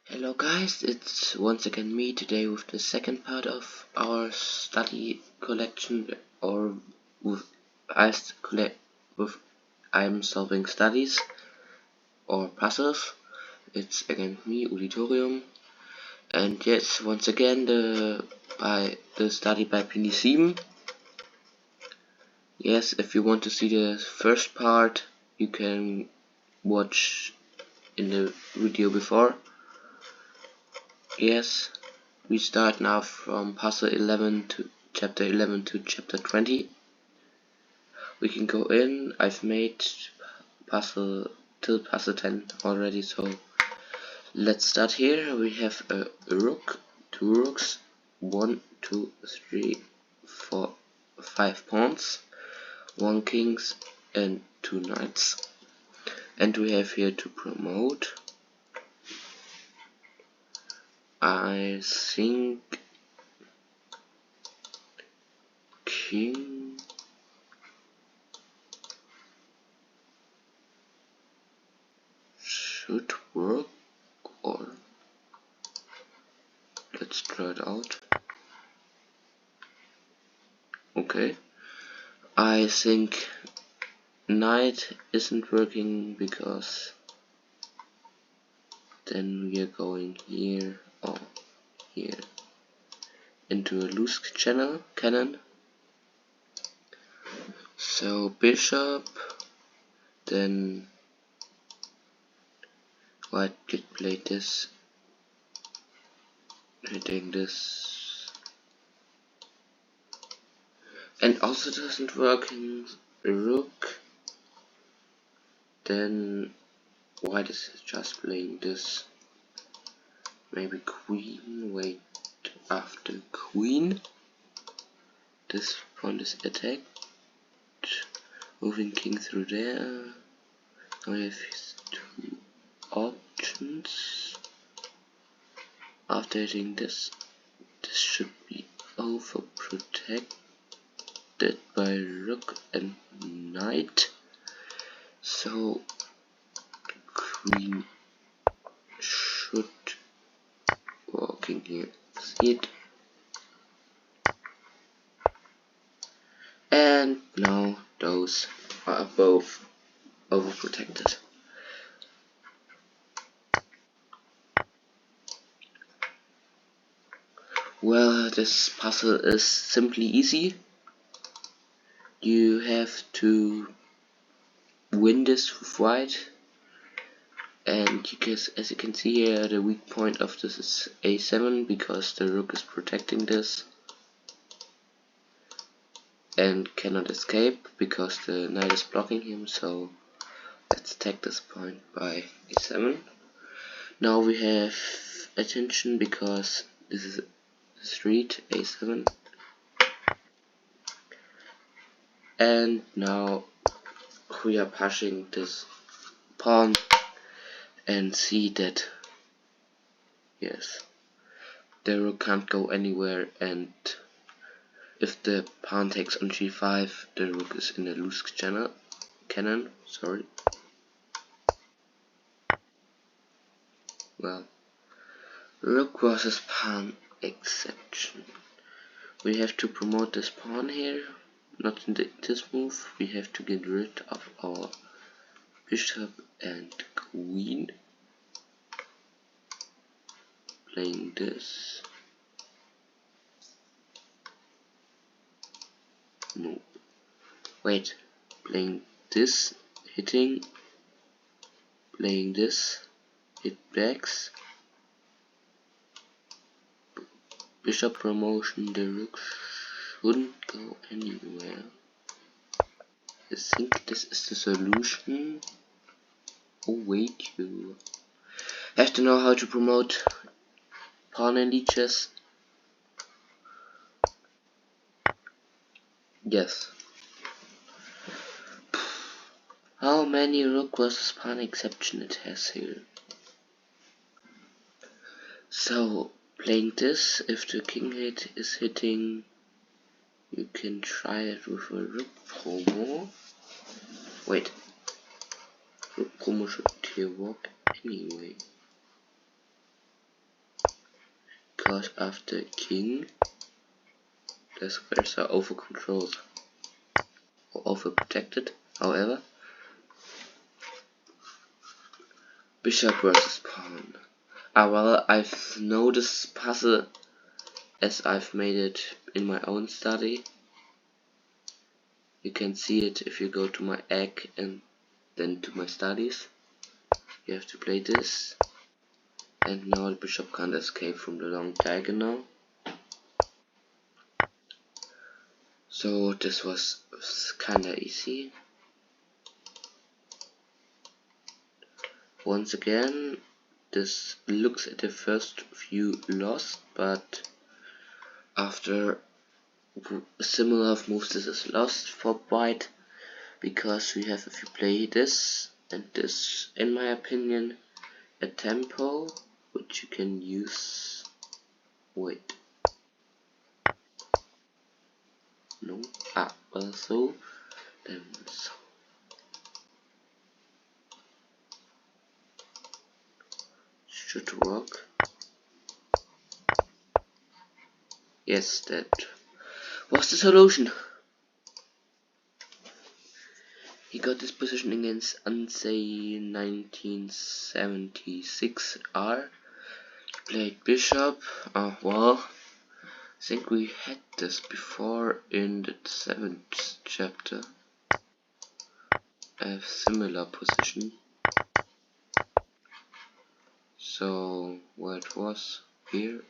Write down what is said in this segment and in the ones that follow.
Hello guys, it's once again me today with the second part of our study collection, or with I'm solving studies or puzzles. It's again me, Auditorium, and yes, once again the study by Pinni. Yes, if you want to see the first part, you can watch in the video before. Yes, we start now from puzzle 11 to chapter 11 to chapter 20. We can go in. I've made puzzle till puzzle 10 already, so let's start here. We have a rook, two rooks, 1, 2, 3, 4, 5 pawns, 1 kings and 2 knights. And we have here to promote. I think king should work, or let's try it out. Okay, I think knight isn't working because then we are going here or here into a loose cannon. So bishop, then white could play this, hitting this, and also doesn't work in rook. Then white is just playing this, maybe queen, wait, after queen, this pawn is attacked, moving king through there. Now we have his 2 options. After hitting this, this should be overprotected by rook and knight, so queen should walk in here, see it, and now those are both overprotected. Well, this puzzle is simply easy. You have to win this with white, and as you can see here, the weak point of this is a7 because the rook is protecting this and cannot escape because the knight is blocking him. So let's take this point by a7. Now we have attention because this is a street a7, and now we are pushing this pawn and see that yes, the rook can't go anywhere, and if the pawn takes on g5, the rook is in a loose cannon. Sorry. Well, rook versus pawn exception. We have to promote this pawn here. Not in this move. We have to get rid of our bishop and queen. Playing this. No. Wait. Playing this. Hitting. Playing this. Hit backs. Bishop promotion. The rook shouldn't go anywhere. I think this is the solution. Oh wait, you have to know how to promote pawn in Lichess. Yes. How many rook versus pawn exception it has here? So playing this, if the king hit is hitting, you can try it with a rook promo. Wait, rook promo should here walk anyway. because after king the squares are over controlled or over protected. However, bishop versus pawn. Well, I've noticed this puzzle as I've made it in my own study. You can see it if you go to my egg and then to my studies. You have to play this, and now the bishop can't escape from the long diagonal. So this was kinda easy. Once again, this looks at the first view lost, but after similar moves this is lost for white, because we have, if you play this and this, in my opinion, a tempo which you can use. Wait, no, well, so then so. Should work. Yes, that was the solution. He got this position against Ansei 1976R. Played bishop. Well, I think we had this before in the 7th chapter. A similar position. So where it was here.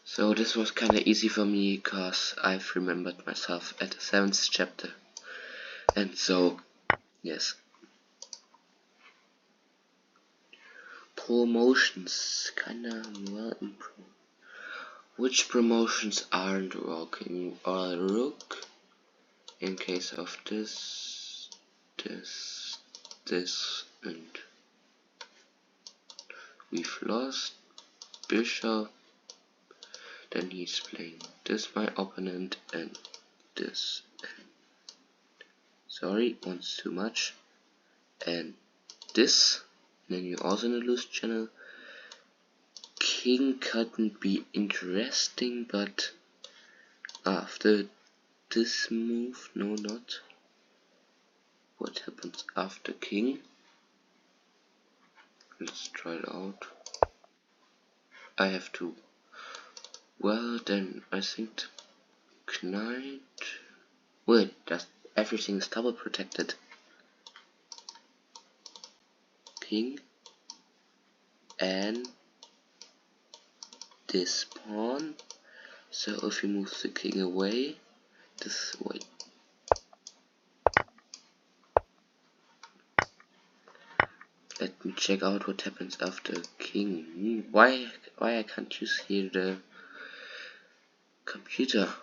So this was kinda easy for me because I've remembered myself at the 7th chapter. And so, yes. Promotions, kinda well improved. Which promotions aren't working? Or rook, in case of this, and we've lost. Bishop, then he's playing this, my opponent, and this. Sorry, once too much. And this, then you're also in the loose channel. King couldn't be interesting, but after this move, no, not. What happens after king? Let's try it out. I have to. Well, then I think the knight. Wait, everything is double protected. King and this pawn. So if you move the king away, this way. Let me check out what happens after king. Why I can't use here the computer?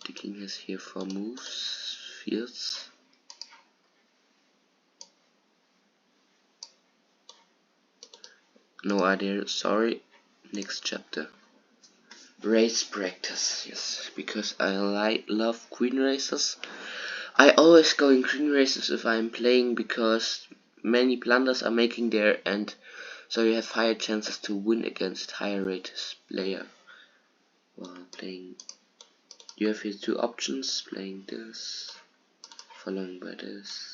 The king has here 4 moves, fields. No idea, sorry. Next chapter. Race practice, yes, because I love queen races. I always go in queen races if I'm playing, because many blunders are making there, and so you have higher chances to win against higher rated player while playing. You have here 2 options, playing this, following by this.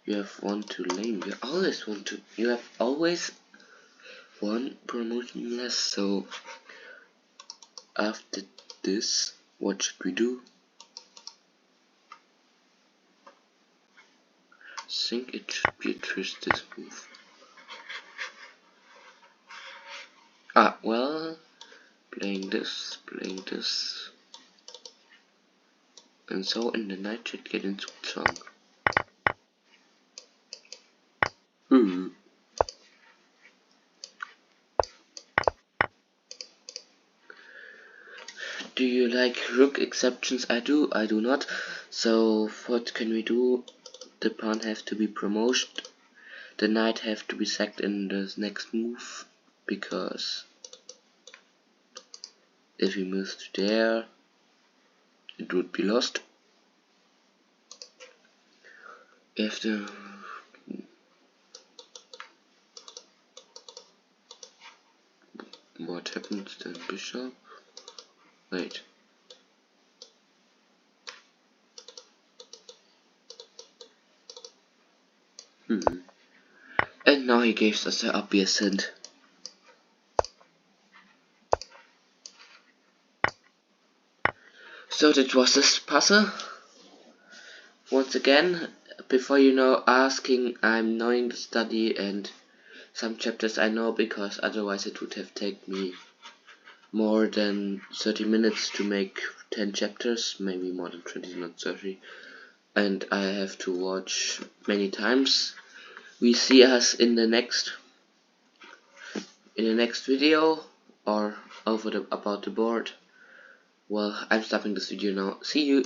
You have 1 to lane. You have always 1 promotion less. So after this, what should we do? I think it should be a twisted move. Well, playing this, and so in the knight should get into song. Do you like rook exceptions? I do not. So what can we do? The pawn have to be promoted. The knight have to be sacked in the next move, because If we move to there, it would be lost. If the what happens then bishop? Wait. And now he gives us the obvious hint. So that was this puzzle. Once again, before you know asking, I'm knowing the study and some chapters I know, because otherwise it would have taken me more than 30 minutes to make 10 chapters, maybe more than 20, not 30, and I have to watch many times. We see us in the next video, or about the board. Well, I'm stopping this video now. See you.